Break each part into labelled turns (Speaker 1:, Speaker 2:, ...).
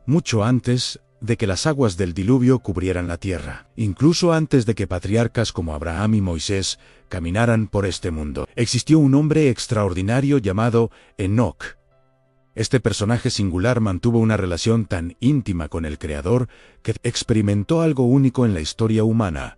Speaker 1: mucho antes de que las aguas del diluvio cubrieran la tierra, incluso antes de que patriarcas como Abraham y Moisés caminaran por este mundo. Existió un hombre extraordinario llamado Enoc. Este personaje singular mantuvo una relación tan íntima con el Creador que experimentó algo único en la historia humana.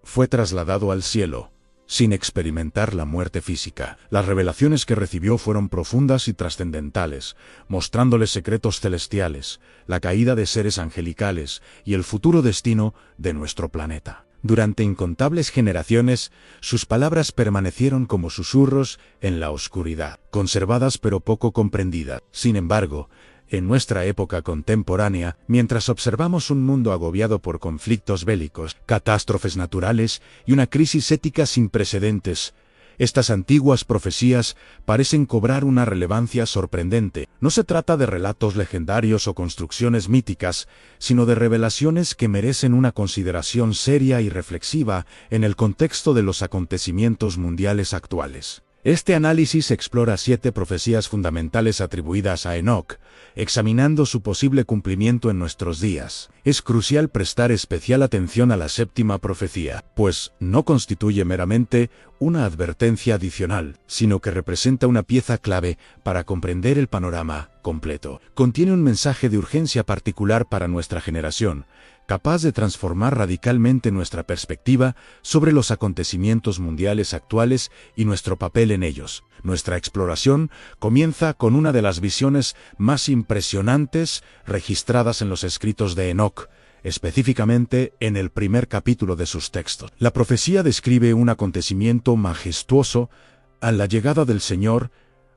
Speaker 1: Fue trasladado al cielo, sin experimentar la muerte física. Las revelaciones que recibió fueron profundas y trascendentales, mostrándole secretos celestiales, la caída de seres angelicales y el futuro destino de nuestro planeta. Durante incontables generaciones, sus palabras permanecieron como susurros en la oscuridad, conservadas pero poco comprendidas. Sin embargo, en nuestra época contemporánea, mientras observamos un mundo agobiado por conflictos bélicos, catástrofes naturales y una crisis ética sin precedentes, estas antiguas profecías parecen cobrar una relevancia sorprendente. No se trata de relatos legendarios o construcciones míticas, sino de revelaciones que merecen una consideración seria y reflexiva en el contexto de los acontecimientos mundiales actuales. Este análisis explora 7 profecías fundamentales atribuidas a Enoc, examinando su posible cumplimiento en nuestros días. Es crucial prestar especial atención a la 7ª profecía, pues no constituye meramente una advertencia adicional, sino que representa una pieza clave para comprender el panorama completo. Contiene un mensaje de urgencia particular para nuestra generación, capaz de transformar radicalmente nuestra perspectiva sobre los acontecimientos mundiales actuales y nuestro papel en ellos. Nuestra exploración comienza con una de las visiones más impresionantes registradas en los escritos de Enoc, específicamente en el primer capítulo de sus textos. La profecía describe un acontecimiento majestuoso a la llegada del Señor,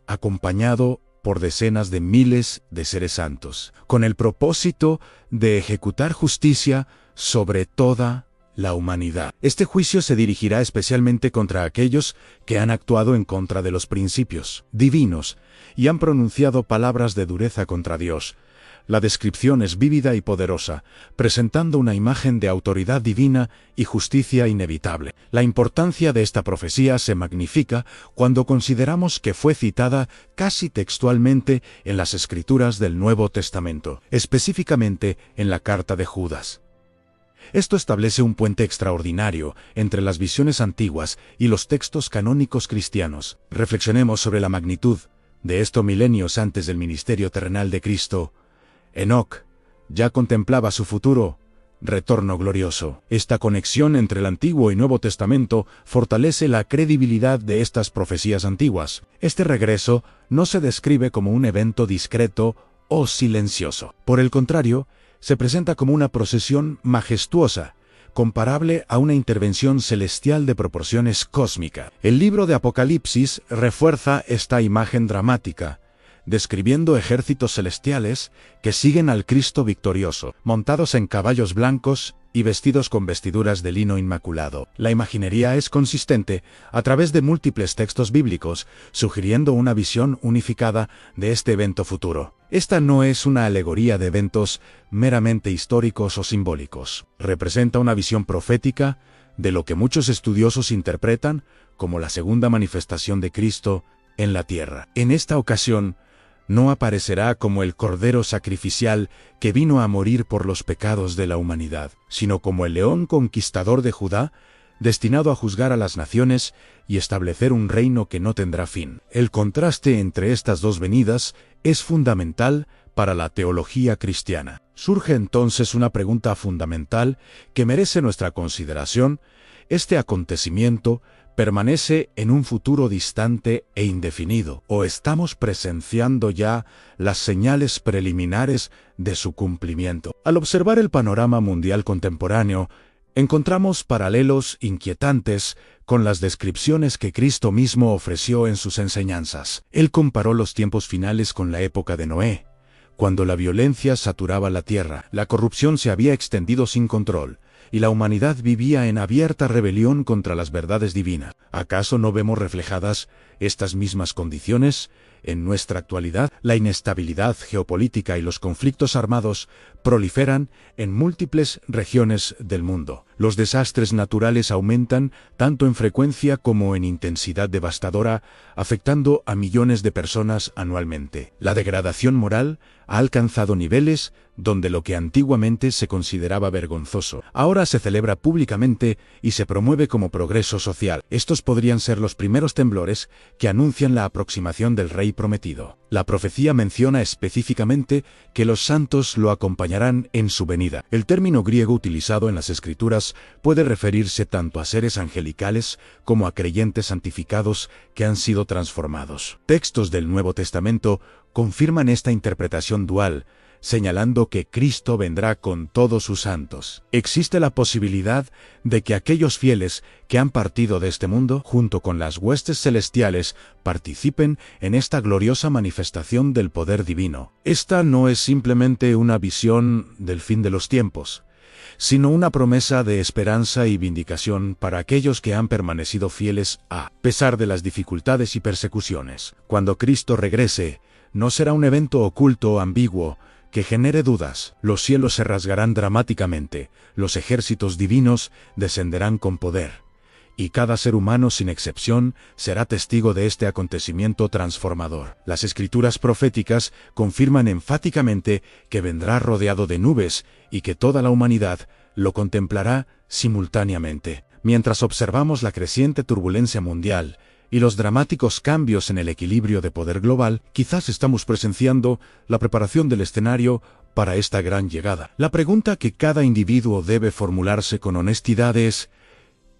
Speaker 1: acompañado por decenas de miles de seres santos, con el propósito de ejecutar justicia sobre toda la humanidad. Este juicio se dirigirá especialmente contra aquellos que han actuado en contra de los principios divinos y han pronunciado palabras de dureza contra Dios. La descripción es vívida y poderosa, presentando una imagen de autoridad divina y justicia inevitable. La importancia de esta profecía se magnifica cuando consideramos que fue citada casi textualmente en las Escrituras del Nuevo Testamento, específicamente en la carta de Judas. Esto establece un puente extraordinario entre las visiones antiguas y los textos canónicos cristianos. Reflexionemos sobre la magnitud de esto milenios antes del ministerio terrenal de Cristo. Enoc ya contemplaba su futuro retorno glorioso. Esta conexión entre el Antiguo y Nuevo Testamento fortalece la credibilidad de estas profecías antiguas. Este regreso no se describe como un evento discreto o silencioso. Por el contrario, se presenta como una procesión majestuosa, comparable a una intervención celestial de proporciones cósmicas. El libro de Apocalipsis refuerza esta imagen dramática, describiendo ejércitos celestiales que siguen al Cristo victorioso, montados en caballos blancos y vestidos con vestiduras de lino inmaculado. La imaginería es consistente a través de múltiples textos bíblicos, sugiriendo una visión unificada de este evento futuro. Esta no es una alegoría de eventos meramente históricos o simbólicos. Representa una visión profética de lo que muchos estudiosos interpretan como la segunda manifestación de Cristo en la tierra. En esta ocasión, no aparecerá como el Cordero sacrificial que vino a morir por los pecados de la humanidad, sino como el león conquistador de Judá, destinado a juzgar a las naciones y establecer un reino que no tendrá fin. El contraste entre estas dos venidas es fundamental para la teología cristiana. Surge entonces una pregunta fundamental que merece nuestra consideración. ¿Este acontecimiento permanece en un futuro distante e indefinido, o estamos presenciando ya las señales preliminares de su cumplimiento? Al observar el panorama mundial contemporáneo, encontramos paralelos inquietantes con las descripciones que Cristo mismo ofreció en sus enseñanzas. Él comparó los tiempos finales con la época de Noé, cuando la violencia saturaba la tierra, la corrupción se había extendido sin control, y la humanidad vivía en abierta rebelión contra las verdades divinas. ¿Acaso no vemos reflejadas estas mismas condiciones en nuestra actualidad? La inestabilidad geopolítica y los conflictos armados proliferan en múltiples regiones del mundo. Los desastres naturales aumentan tanto en frecuencia como en intensidad devastadora, afectando a millones de personas anualmente. La degradación moral ha alcanzado niveles donde lo que antiguamente se consideraba vergonzoso, ahora se celebra públicamente y se promueve como progreso social. Estos podrían ser los primeros temblores que anuncian la aproximación del Rey prometido. La profecía menciona específicamente que los santos lo acompañarán en su venida. El término griego utilizado en las Escrituras puede referirse tanto a seres angelicales como a creyentes santificados que han sido transformados. Textos del Nuevo Testamento confirman esta interpretación dual, señalando que Cristo vendrá con todos sus santos. Existe la posibilidad de que aquellos fieles que han partido de este mundo, junto con las huestes celestiales, participen en esta gloriosa manifestación del poder divino. Esta no es simplemente una visión del fin de los tiempos, sino una promesa de esperanza y vindicación para aquellos que han permanecido fieles a pesar de las dificultades y persecuciones. Cuando Cristo regrese, no será un evento oculto o ambiguo que genere dudas. Los cielos se rasgarán dramáticamente, los ejércitos divinos descenderán con poder, y cada ser humano sin excepción será testigo de este acontecimiento transformador. Las escrituras proféticas confirman enfáticamente que vendrá rodeado de nubes y que toda la humanidad lo contemplará simultáneamente. Mientras observamos la creciente turbulencia mundial y los dramáticos cambios en el equilibrio de poder global, quizás estamos presenciando la preparación del escenario para esta gran llegada. La pregunta que cada individuo debe formularse con honestidad es: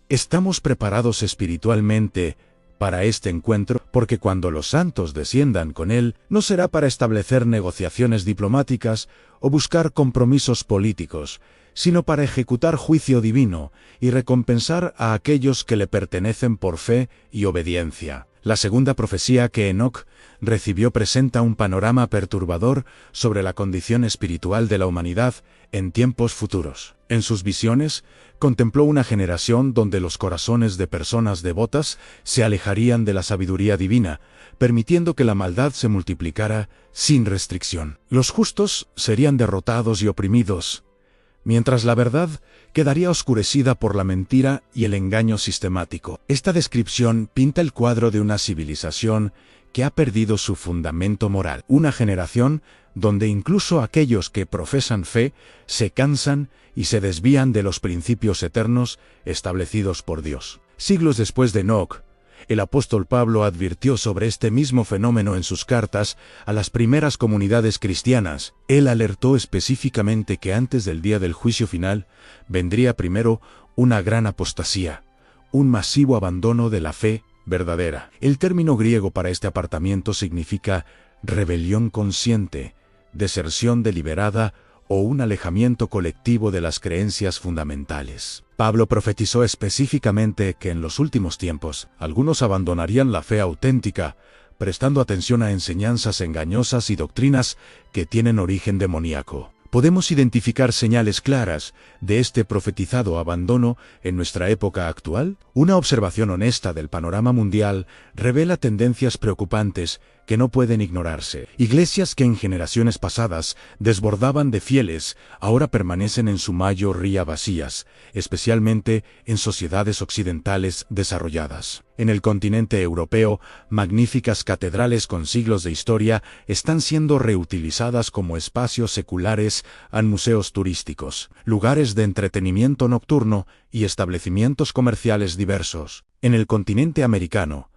Speaker 1: ¿estamos preparados espiritualmente para este encuentro? Porque cuando los santos desciendan con él, no será para establecer negociaciones diplomáticas o buscar compromisos políticos, sino para ejecutar juicio divino y recompensar a aquellos que le pertenecen por fe y obediencia. La segunda profecía que Enoc recibió presenta un panorama perturbador sobre la condición espiritual de la humanidad en tiempos futuros. En sus visiones, contempló una generación donde los corazones de personas devotas se alejarían de la sabiduría divina, permitiendo que la maldad se multiplicara sin restricción. Los justos serían derrotados y oprimidos, mientras la verdad quedaría oscurecida por la mentira y el engaño sistemático. Esta descripción pinta el cuadro de una civilización que ha perdido su fundamento moral. Una generación donde incluso aquellos que profesan fe se cansan y se desvían de los principios eternos establecidos por Dios. Siglos después de Enoc, el apóstol Pablo advirtió sobre este mismo fenómeno en sus cartas a las primeras comunidades cristianas. Él alertó específicamente que antes del día del juicio final vendría primero una gran apostasía, un masivo abandono de la fe verdadera. El término griego para este apartamiento significa rebelión consciente, deserción deliberada o un alejamiento colectivo de las creencias fundamentales. Pablo profetizó específicamente que en los últimos tiempos, algunos abandonarían la fe auténtica, prestando atención a enseñanzas engañosas y doctrinas que tienen origen demoníaco. Podemos identificar señales claras de este profetizado abandono en nuestra época actual. Una observación honesta del panorama mundial revela tendencias preocupantes que no pueden ignorarse. Iglesias que en generaciones pasadas desbordaban de fieles, ahora permanecen en su mayoría vacías, especialmente en sociedades occidentales desarrolladas. En el continente europeo, magníficas catedrales con siglos de historia están siendo reutilizadas como espacios seculares en museos turísticos, lugares de entretenimiento nocturno y establecimientos comerciales diversos. En el continente americano,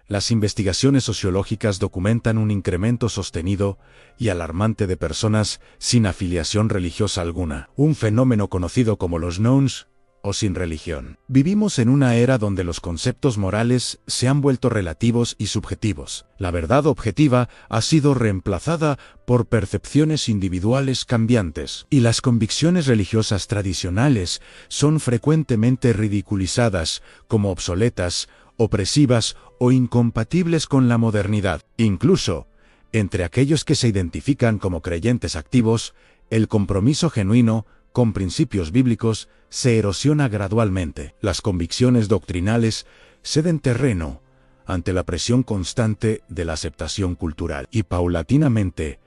Speaker 1: las investigaciones sociológicas documentan un incremento sostenido y alarmante de personas sin afiliación religiosa alguna, un fenómeno conocido como los nones o sin religión. Vivimos en una era donde los conceptos morales se han vuelto relativos y subjetivos. La verdad objetiva ha sido reemplazada por percepciones individuales cambiantes, y las convicciones religiosas tradicionales son frecuentemente ridiculizadas como obsoletas, opresivas o incompatibles con la modernidad. Incluso, entre aquellos que se identifican como creyentes activos, el compromiso genuino con principios bíblicos se erosiona gradualmente. Las convicciones doctrinales ceden terreno ante la presión constante de la aceptación cultural, y paulatinamente,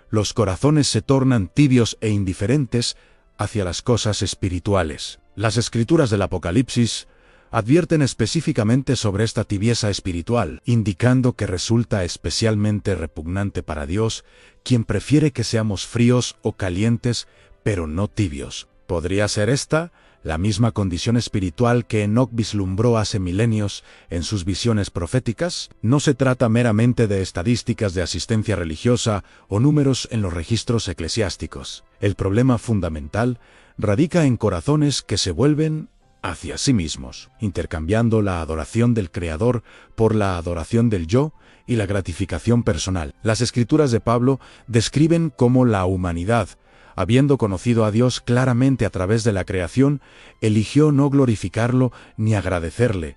Speaker 1: los corazones se tornan tibios e indiferentes hacia las cosas espirituales. Las escrituras del Apocalipsis advierten específicamente sobre esta tibieza espiritual, indicando que resulta especialmente repugnante para Dios, quien prefiere que seamos fríos o calientes, pero no tibios. ¿Podría ser esta la misma condición espiritual que Enoc vislumbró hace milenios en sus visiones proféticas? No se trata meramente de estadísticas de asistencia religiosa o números en los registros eclesiásticos. El problema fundamental radica en corazones que se vuelven hacia sí mismos, intercambiando la adoración del Creador por la adoración del yo y la gratificación personal. Las escrituras de Pablo describen cómo la humanidad, habiendo conocido a Dios claramente a través de la creación, eligió no glorificarlo ni agradecerle,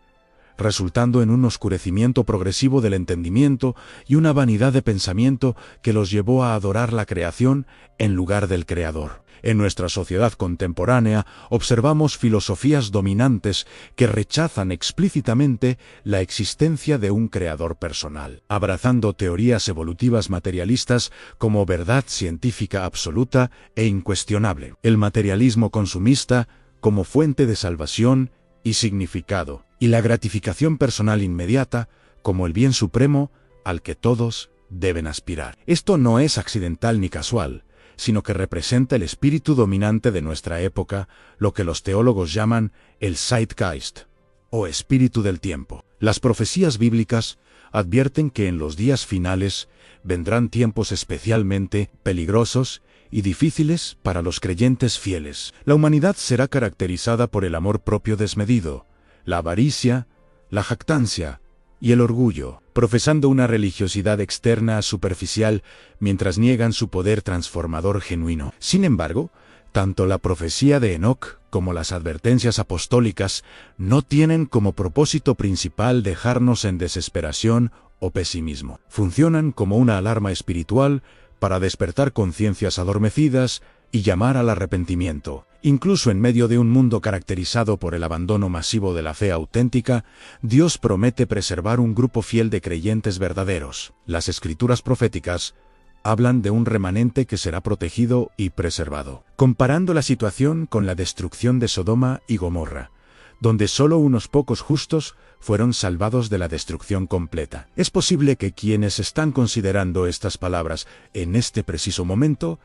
Speaker 1: resultando en un oscurecimiento progresivo del entendimiento y una vanidad de pensamiento que los llevó a adorar la creación en lugar del Creador. En nuestra sociedad contemporánea observamos filosofías dominantes que rechazan explícitamente la existencia de un creador personal, abrazando teorías evolutivas materialistas como verdad científica absoluta e incuestionable. El materialismo consumista como fuente de salvación y significado, y la gratificación personal inmediata como el bien supremo al que todos deben aspirar. Esto no es accidental ni casual, sino que representa el espíritu dominante de nuestra época, lo que los teólogos llaman el Zeitgeist, o espíritu del tiempo. Las profecías bíblicas advierten que en los días finales vendrán tiempos especialmente peligrosos y difíciles para los creyentes fieles. La humanidad será caracterizada por el amor propio desmedido, la avaricia, la jactancia y el orgullo, profesando una religiosidad externa superficial mientras niegan su poder transformador genuino. Sin embargo, tanto la profecía de Enoc como las advertencias apostólicas no tienen como propósito principal dejarnos en desesperación o pesimismo. Funcionan como una alarma espiritual para despertar conciencias adormecidas y llamar al arrepentimiento. Incluso en medio de un mundo caracterizado por el abandono masivo de la fe auténtica, Dios promete preservar un grupo fiel de creyentes verdaderos. Las escrituras proféticas hablan de un remanente que será protegido y preservado, comparando la situación con la destrucción de Sodoma y Gomorra, donde solo unos pocos justos fueron salvados de la destrucción completa. Es posible que quienes están considerando estas palabras en este preciso momento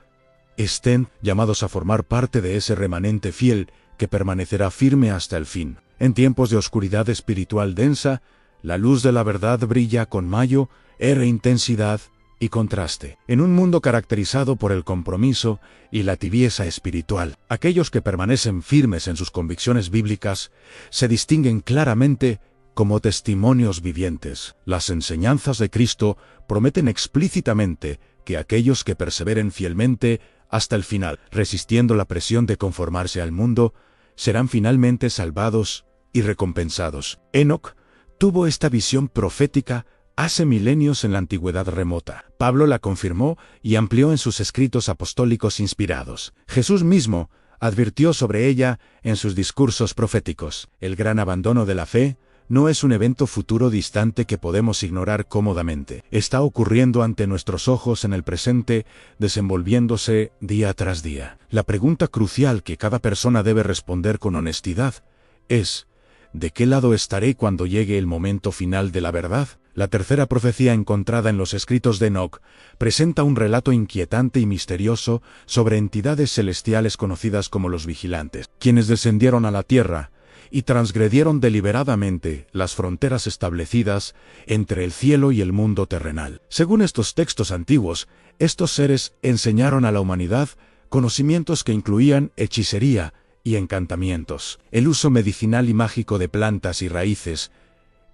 Speaker 1: estén llamados a formar parte de ese remanente fiel que permanecerá firme hasta el fin. En tiempos de oscuridad espiritual densa, la luz de la verdad brilla con mayo, intensidad y contraste. En un mundo caracterizado por el compromiso y la tibieza espiritual, aquellos que permanecen firmes en sus convicciones bíblicas se distinguen claramente como testimonios vivientes. Las enseñanzas de Cristo prometen explícitamente que aquellos que perseveren fielmente hasta el final, resistiendo la presión de conformarse al mundo, serán finalmente salvados y recompensados. Enoc tuvo esta visión profética hace milenios en la antigüedad remota. Pablo la confirmó y amplió en sus escritos apostólicos inspirados. Jesús mismo advirtió sobre ella en sus discursos proféticos. El gran abandono de la fe no es un evento futuro distante que podemos ignorar cómodamente. Está ocurriendo ante nuestros ojos en el presente, desenvolviéndose día tras día. La pregunta crucial que cada persona debe responder con honestidad es: ¿de qué lado estaré cuando llegue el momento final de la verdad? La tercera profecía encontrada en los escritos de Enoc presenta un relato inquietante y misterioso sobre entidades celestiales conocidas como los vigilantes, quienes descendieron a la tierra y transgredieron deliberadamente las fronteras establecidas entre el cielo y el mundo terrenal. Según estos textos antiguos, estos seres enseñaron a la humanidad conocimientos que incluían hechicería y encantamientos, el uso medicinal y mágico de plantas y raíces,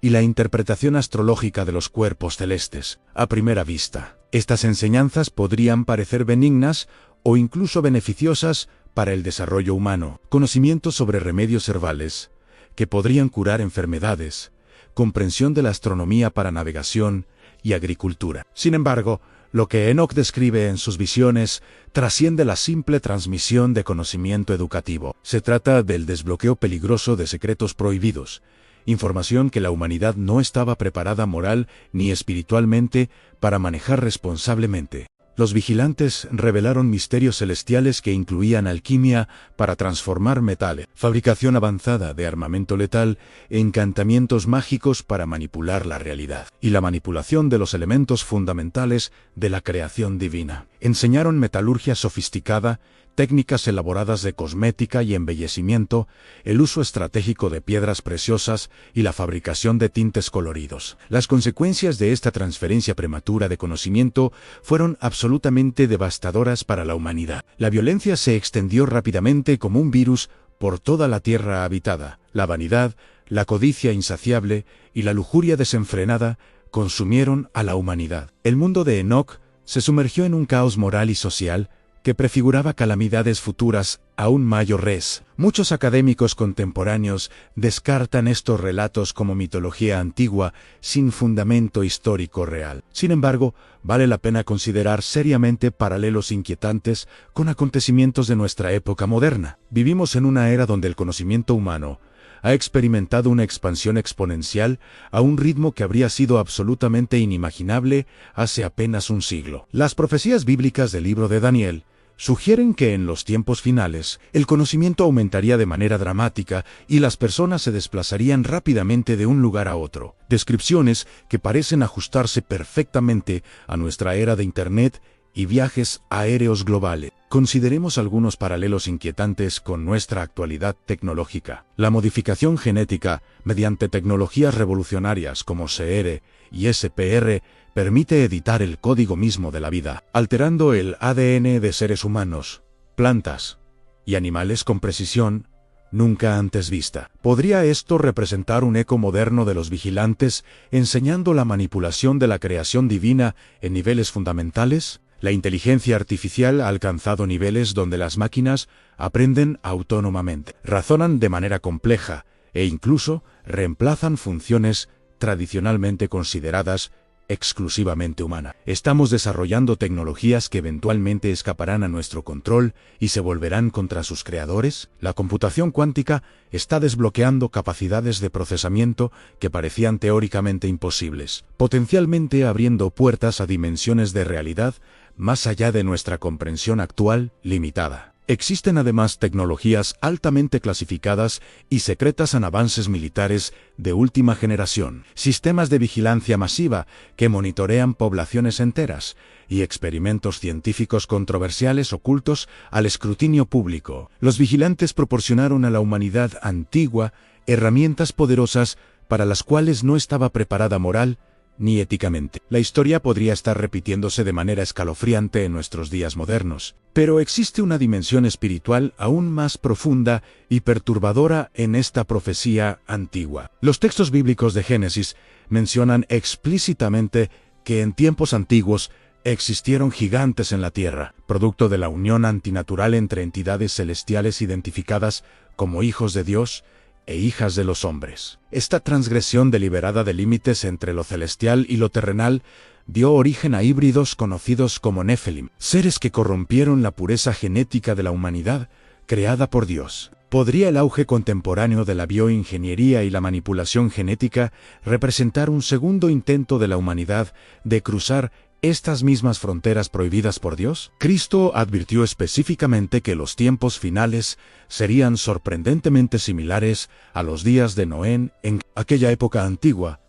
Speaker 1: y la interpretación astrológica de los cuerpos celestes. A primera vista, estas enseñanzas podrían parecer benignas o incluso beneficiosas para el desarrollo humano. Conocimientos sobre remedios herbales, que podrían curar enfermedades, comprensión de la astronomía para navegación y agricultura. Sin embargo, lo que Enoc describe en sus visiones trasciende la simple transmisión de conocimiento educativo. Se trata del desbloqueo peligroso de secretos prohibidos, información que la humanidad no estaba preparada moral ni espiritualmente para manejar responsablemente. Los vigilantes revelaron misterios celestiales que incluían alquimia para transformar metales, fabricación avanzada de armamento letal e encantamientos mágicos para manipular la realidad, y la manipulación de los elementos fundamentales de la creación divina. Enseñaron metalurgia sofisticada, técnicas elaboradas de cosmética y embellecimiento, el uso estratégico de piedras preciosas y la fabricación de tintes coloridos. Las consecuencias de esta transferencia prematura de conocimiento fueron absolutamente devastadoras para la humanidad. La violencia se extendió rápidamente como un virus por toda la tierra habitada. La vanidad, la codicia insaciable y la lujuria desenfrenada consumieron a la humanidad. El mundo de Enoc se sumergió en un caos moral y social que prefiguraba calamidades futuras aún mayores. Muchos académicos contemporáneos descartan estos relatos como mitología antigua sin fundamento histórico real. Sin embargo, vale la pena considerar seriamente paralelos inquietantes con acontecimientos de nuestra época moderna. Vivimos en una era donde el conocimiento humano ha experimentado una expansión exponencial a un ritmo que habría sido absolutamente inimaginable hace apenas un siglo. Las profecías bíblicas del libro de Daniel sugieren que en los tiempos finales, el conocimiento aumentaría de manera dramática y las personas se desplazarían rápidamente de un lugar a otro. Descripciones que parecen ajustarse perfectamente a nuestra era de Internet y viajes aéreos globales. Consideremos algunos paralelos inquietantes con nuestra actualidad tecnológica. La modificación genética mediante tecnologías revolucionarias como CR y SPR permite editar el código mismo de la vida, alterando el ADN de seres humanos, plantas y animales con precisión nunca antes vista. ¿Podría esto representar un eco moderno de los vigilantes, enseñando la manipulación de la creación divina en niveles fundamentales? La inteligencia artificial ha alcanzado niveles donde las máquinas aprenden autónomamente, razonan de manera compleja e incluso reemplazan funciones tradicionalmente consideradas exclusivamente humana. Estamos desarrollando tecnologías que eventualmente escaparán a nuestro control y se volverán contra sus creadores. La computación cuántica está desbloqueando capacidades de procesamiento que parecían teóricamente imposibles, potencialmente abriendo puertas a dimensiones de realidad más allá de nuestra comprensión actual limitada. Existen además tecnologías altamente clasificadas y secretas en avances militares de última generación, sistemas de vigilancia masiva que monitorean poblaciones enteras y experimentos científicos controversiales ocultos al escrutinio público. Los vigilantes proporcionaron a la humanidad antigua herramientas poderosas para las cuales no estaba preparada moral ni éticamente. La historia podría estar repitiéndose de manera escalofriante en nuestros días modernos, pero existe una dimensión espiritual aún más profunda y perturbadora en esta profecía antigua. Los textos bíblicos de Génesis mencionan explícitamente que en tiempos antiguos existieron gigantes en la tierra, producto de la unión antinatural entre entidades celestiales identificadas como hijos de Dios e hijas de los hombres. Esta transgresión deliberada de límites entre lo celestial y lo terrenal dio origen a híbridos conocidos como Nephilim, seres que corrompieron la pureza genética de la humanidad creada por Dios. ¿Podría el auge contemporáneo de la bioingeniería y la manipulación genética representar un segundo intento de la humanidad de cruzar estas mismas fronteras prohibidas por Dios? Cristo advirtió específicamente que los tiempos finales serían sorprendentemente similares a los días de Noé. En aquella época antigua,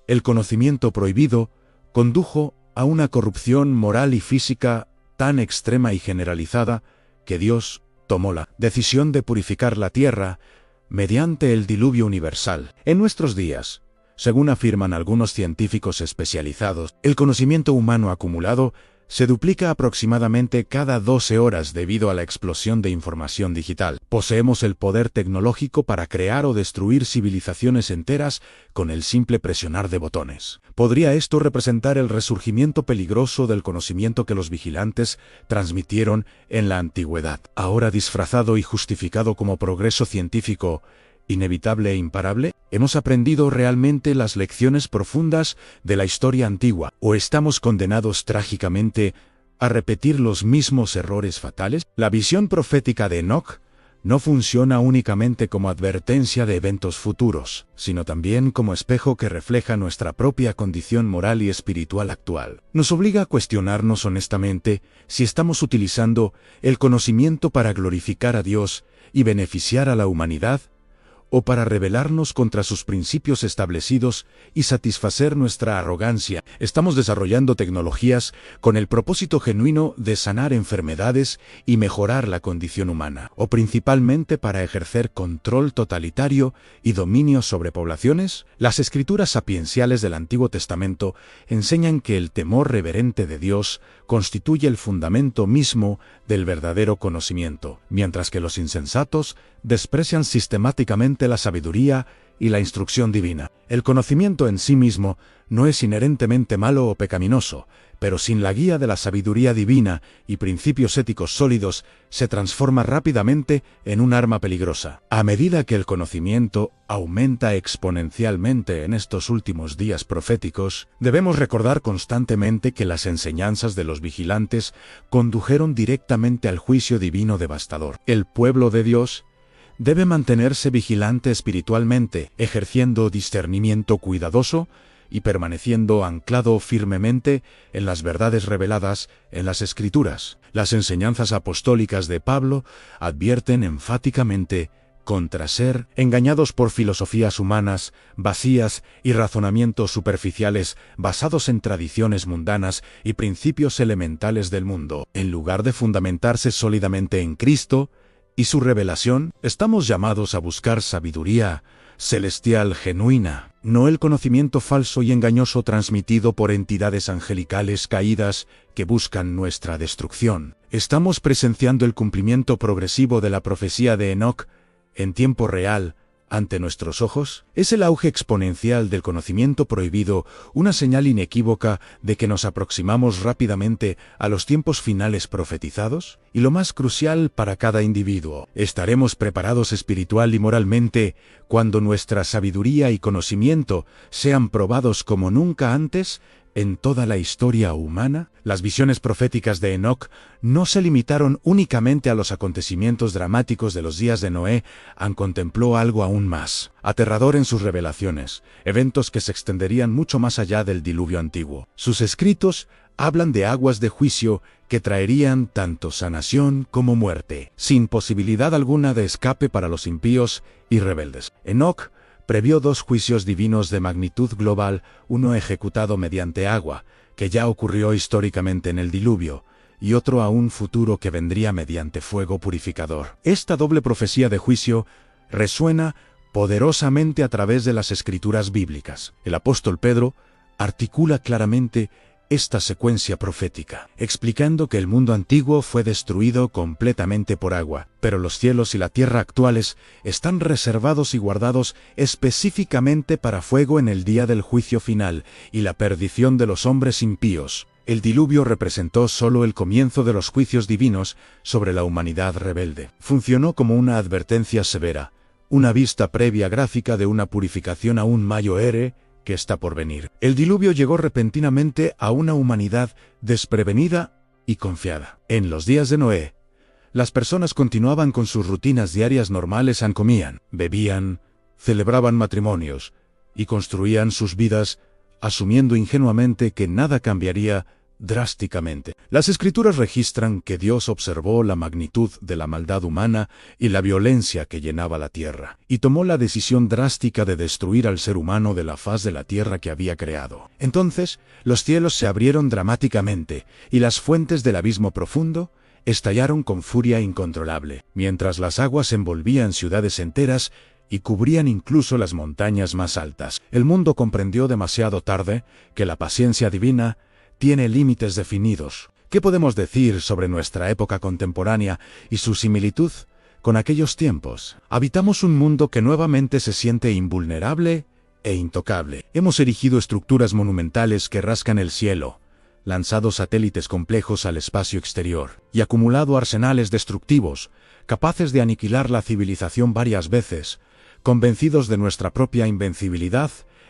Speaker 1: el conocimiento prohibido condujo a una corrupción moral y física tan extrema y generalizada que Dios tomó la decisión de purificar la tierra mediante el diluvio universal. En nuestros días, según afirman algunos científicos especializados, el conocimiento humano acumulado se duplica aproximadamente cada 12 horas debido a la explosión de información digital. Poseemos el poder tecnológico para crear o destruir civilizaciones enteras con el simple presionar de botones. ¿Podría esto representar el resurgimiento peligroso del conocimiento que los vigilantes transmitieron en la antigüedad, ahora disfrazado y justificado como progreso científico inevitable e imparable? ¿Hemos aprendido realmente las lecciones profundas de la historia antigua, o estamos condenados trágicamente a repetir los mismos errores fatales? La visión profética de Enoc no funciona únicamente como advertencia de eventos futuros, sino también como espejo que refleja nuestra propia condición moral y espiritual actual. Nos obliga a cuestionarnos honestamente si estamos utilizando el conocimiento para glorificar a Dios y beneficiar a la humanidad, o para rebelarnos contra sus principios establecidos y satisfacer nuestra arrogancia. Estamos desarrollando tecnologías con el propósito genuino de sanar enfermedades y mejorar la condición humana, o principalmente para ejercer control totalitario y dominio sobre poblaciones. Las escrituras sapienciales del Antiguo Testamento enseñan que el temor reverente de Dios constituye el fundamento mismo del verdadero conocimiento, mientras que los insensatos desprecian sistemáticamente la sabiduría y la instrucción divina. El conocimiento en sí mismo no es inherentemente malo o pecaminoso, pero sin la guía de la sabiduría divina y principios éticos sólidos, se transforma rápidamente en un arma peligrosa. A medida que el conocimiento aumenta exponencialmente en estos últimos días proféticos, debemos recordar constantemente que las enseñanzas de los vigilantes condujeron directamente al juicio divino devastador. El pueblo de Dios debe mantenerse vigilante espiritualmente, ejerciendo discernimiento cuidadoso y permaneciendo anclado firmemente en las verdades reveladas en las Escrituras. Las enseñanzas apostólicas de Pablo advierten enfáticamente contra ser engañados por filosofías humanas, vacías y razonamientos superficiales basados en tradiciones mundanas y principios elementales del mundo. En lugar de fundamentarse sólidamente en Cristo y su revelación, estamos llamados a buscar sabiduría celestial genuina, no el conocimiento falso y engañoso transmitido por entidades angelicales caídas que buscan nuestra destrucción. Estamos presenciando el cumplimiento progresivo de la profecía de Enoc en tiempo real ante nuestros ojos. ¿Es el auge exponencial del conocimiento prohibido una señal inequívoca de que nos aproximamos rápidamente a los tiempos finales profetizados? Y lo más crucial para cada individuo, ¿estaremos preparados espiritual y moralmente cuando nuestra sabiduría y conocimiento sean probados como nunca antes en toda la historia humana? Las visiones proféticas de Enoc no se limitaron únicamente a los acontecimientos dramáticos de los días de Noé, contempló algo aún más aterrador en sus revelaciones, eventos que se extenderían mucho más allá del diluvio antiguo. Sus escritos hablan de aguas de juicio que traerían tanto sanación como muerte, sin posibilidad alguna de escape para los impíos y rebeldes. Enoc previó 2 juicios divinos de magnitud global, uno ejecutado mediante agua, que ya ocurrió históricamente en el diluvio, y otro a un futuro que vendría mediante fuego purificador. Esta doble profecía de juicio resuena poderosamente a través de las escrituras bíblicas. El apóstol Pedro articula claramente esta secuencia profética, explicando que el mundo antiguo fue destruido completamente por agua, pero los cielos y la tierra actuales están reservados y guardados específicamente para fuego en el día del juicio final y la perdición de los hombres impíos. El diluvio representó solo el comienzo de los juicios divinos sobre la humanidad rebelde. Funcionó como una advertencia severa, una vista previa gráfica de una purificación aún mayor que está por venir. El diluvio llegó repentinamente a una humanidad desprevenida y confiada. En los días de Noé, las personas continuaban con sus rutinas diarias normales. Comían, bebían, celebraban matrimonios y construían sus vidas, asumiendo ingenuamente que nada cambiaría drásticamente. Las escrituras registran que Dios observó la magnitud de la maldad humana y la violencia que llenaba la tierra, y tomó la decisión drástica de destruir al ser humano de la faz de la tierra que había creado. Entonces, los cielos se abrieron dramáticamente, y las fuentes del abismo profundo estallaron con furia incontrolable, mientras las aguas envolvían ciudades enteras y cubrían incluso las montañas más altas. El mundo comprendió demasiado tarde que la paciencia divina tiene límites definidos. ¿Qué podemos decir sobre nuestra época contemporánea y su similitud con aquellos tiempos? Habitamos un mundo que nuevamente se siente invulnerable e intocable. Hemos erigido estructuras monumentales que rascan el cielo, lanzado satélites complejos al espacio exterior, y acumulado arsenales destructivos, capaces de aniquilar la civilización varias veces, convencidos de nuestra propia invencibilidad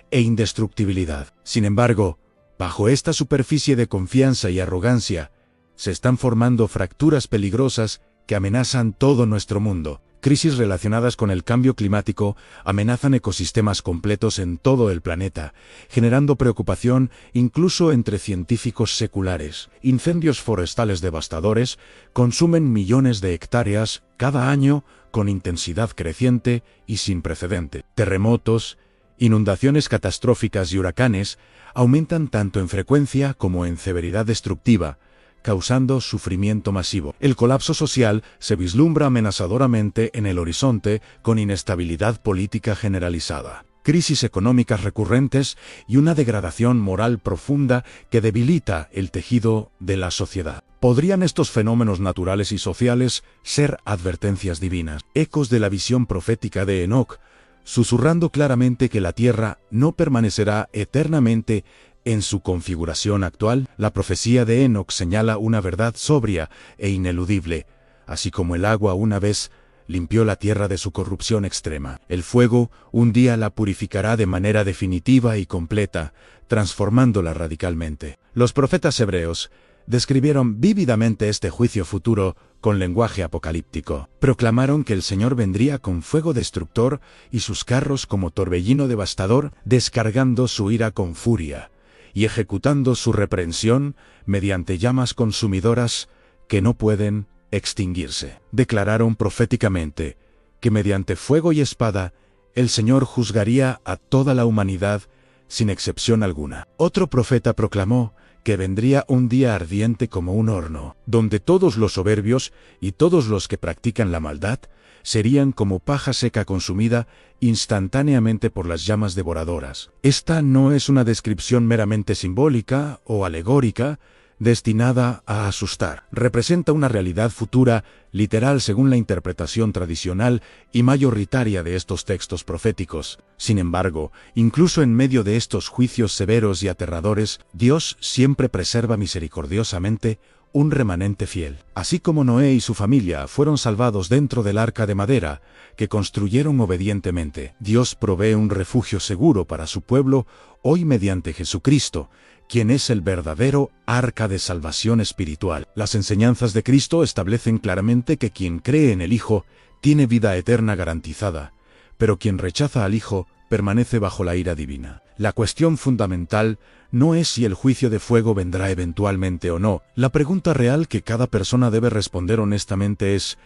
Speaker 1: e indestructibilidad. Sin embargo, bajo esta superficie de confianza y arrogancia, se están formando fracturas peligrosas que amenazan todo nuestro mundo. crisis relacionadas con el cambio climático amenazan ecosistemas completos en todo el planeta, generando preocupación incluso entre científicos seculares. Incendios forestales devastadores consumen millones de hectáreas cada año con intensidad creciente y sin precedente. Terremotos, inundaciones catastróficas y huracanes aumentan tanto en frecuencia como en severidad destructiva, causando sufrimiento masivo. El colapso social se vislumbra amenazadoramente en el horizonte con inestabilidad política generalizada, crisis económicas recurrentes y una degradación moral profunda que debilita el tejido de la sociedad. ¿Podrían estos fenómenos naturales y sociales ser advertencias divinas? Ecos de la visión profética de Enoc, susurrando claramente que la tierra no permanecerá eternamente en su configuración actual. La profecía de Enoc señala una verdad sobria e ineludible, así como el agua una vez limpió la tierra de su corrupción extrema. El fuego un día la purificará de manera definitiva y completa, transformándola radicalmente. Los profetas hebreos describieron vívidamente este juicio futuro con lenguaje apocalíptico. Proclamaron que el Señor vendría con fuego destructor y sus carros como torbellino devastador, descargando su ira con furia y ejecutando su reprensión mediante llamas consumidoras que no pueden extinguirse. Declararon proféticamente que mediante fuego y espada el Señor juzgaría a toda la humanidad sin excepción alguna. Otro profeta proclamó que vendría un día ardiente como un horno, donde todos los soberbios y todos los que practican la maldad serían como paja seca consumida instantáneamente por las llamas devoradoras. Esta no es una descripción meramente simbólica o alegórica, destinada a asustar. Representa una realidad futura, literal según la interpretación tradicional y mayoritaria de estos textos proféticos. Sin embargo, incluso en medio de estos juicios severos y aterradores, Dios siempre preserva misericordiosamente un remanente fiel. Así como Noé y su familia fueron salvados dentro del arca de madera, que construyeron obedientemente, Dios provee un refugio seguro para su pueblo hoy mediante Jesucristo, quien es el verdadero arca de salvación espiritual. Las enseñanzas de Cristo establecen claramente que quien cree en el Hijo tiene vida eterna garantizada, pero quien rechaza al Hijo permanece bajo la ira divina. La cuestión fundamental no es si el juicio de fuego vendrá eventualmente o no. La pregunta real que cada persona debe responder honestamente es: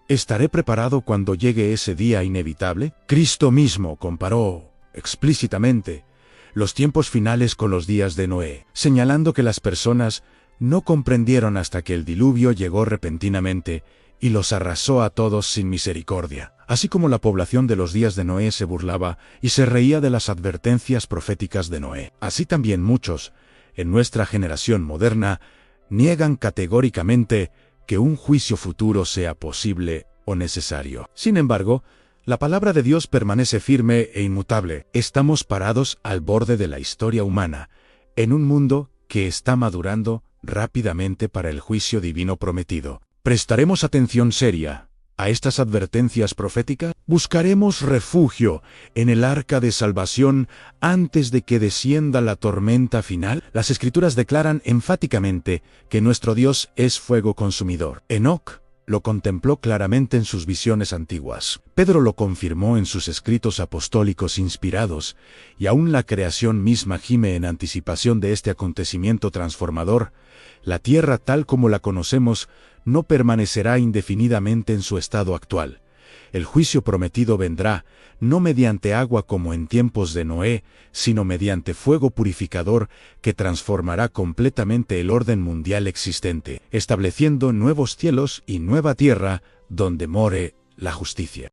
Speaker 1: ¿estaré preparado cuando llegue ese día inevitable? Cristo mismo comparó explícitamente los tiempos finales con los días de Noé, señalando que las personas no comprendieron hasta que el diluvio llegó repentinamente y los arrasó a todos sin misericordia. Así como la población de los días de Noé se burlaba y se reía de las advertencias proféticas de Noé, así también muchos, en nuestra generación moderna, niegan categóricamente que un juicio futuro sea posible o necesario. Sin embargo, la palabra de Dios permanece firme e inmutable. Estamos parados al borde de la historia humana, en un mundo que está madurando rápidamente para el juicio divino prometido. ¿Prestaremos atención seria a estas advertencias proféticas? ¿Buscaremos refugio en el arca de salvación antes de que descienda la tormenta final? Las Escrituras declaran enfáticamente que nuestro Dios es fuego consumidor. Enoc lo contempló claramente en sus visiones antiguas. Pedro lo confirmó en sus escritos apostólicos inspirados, y aún la creación misma gime en anticipación de este acontecimiento transformador. La tierra tal como la conocemos no permanecerá indefinidamente en su estado actual. El juicio prometido vendrá, no mediante agua como en tiempos de Noé, sino mediante fuego purificador que transformará completamente el orden mundial existente, estableciendo nuevos cielos y nueva tierra donde more la justicia.